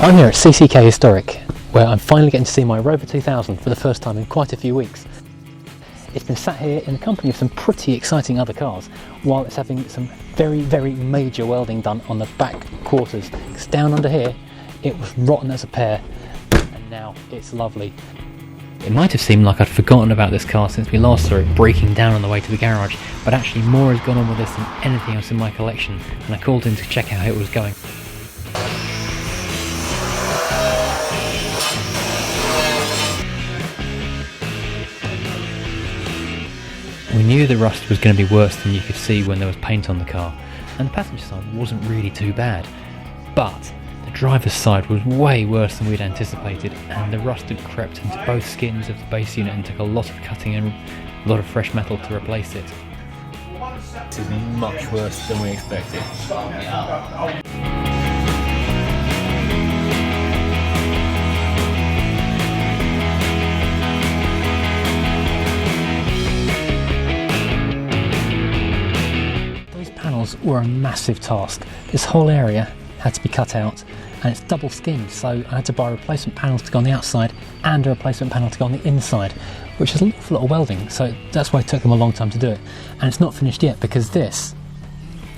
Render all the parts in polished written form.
I'm here at CCK Historic, where I'm finally getting to see my Rover 2000 for the first time in quite a few weeks. It's been sat here in the company of some pretty exciting other cars, while it's having some very, very major welding done on the back quarters. Because down under here, it was rotten as a pear, and now it's lovely. It might have seemed like I'd forgotten about this car since we last saw it breaking down on the way to the garage, but actually more has gone on with this than anything else in my collection, and I called in to check out how it was going. We knew the rust was going to be worse than you could see when there was paint on the car, and the passenger side wasn't really too bad, but the driver's side was way worse than we'd anticipated, and the rust had crept into both skins of the base unit and took a lot of cutting and a lot of fresh metal to replace it. This is much worse than we expected. Were a massive task. This whole area had to be cut out, and it's double skinned, so I had to buy replacement panels to go on the outside and a replacement panel to go on the inside, which is an awful lot of welding, so that's why it took them a long time to do it. And it's not finished yet because this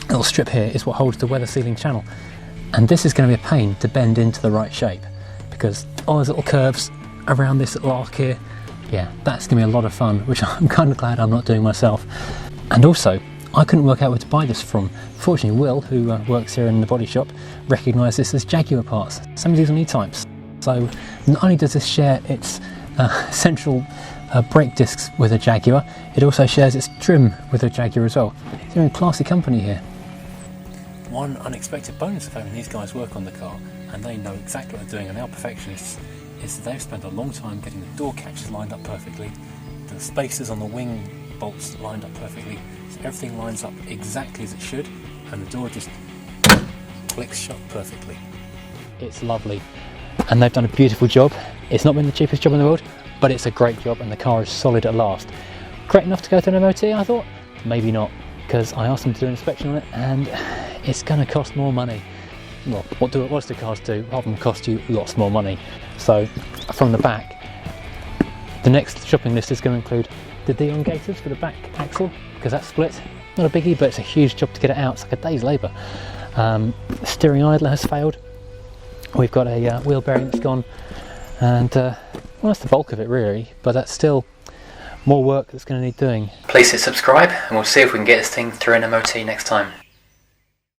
little strip here is what holds the weather sealing channel, and this is going to be a pain to bend into the right shape because all those little curves around this little arc here, yeah, that's going to be a lot of fun, which I'm kind of glad I'm not doing myself. And also, I couldn't work out where to buy this from. Fortunately, Will, who works here in the body shop, recognised this as Jaguar parts. Some of these are E-types. So not only does this share its central brake discs with a Jaguar, it also shares its trim with a Jaguar as well. They're in a classy company here. One unexpected bonus of having these guys work on the car, and they know exactly what they're doing and they are perfectionists, is that they've spent a long time getting the door catches lined up perfectly, the spacers on the wing bolts lined up perfectly, so everything lines up exactly as it should, and the door just clicks shut perfectly. It's lovely, and they've done a beautiful job. It's not been the cheapest job in the world, but it's a great job, and the car is solid at last. Great enough to go to an MOT, I thought? Maybe not, because I asked them to do an inspection on it, and it's going to cost more money. Well, what do cars do apart from cost you lots more money? So, from the back, the next shopping list is going to include the elongators for the back axle, because that's split. Not a biggie, but it's a huge job to get it out. It's like a day's labour. The steering idler has failed. We've got a wheel bearing that's gone, and well, that's the bulk of it really, but that's still more work that's going to need doing. Please hit subscribe, and we'll see if we can get this thing through an MOT next time.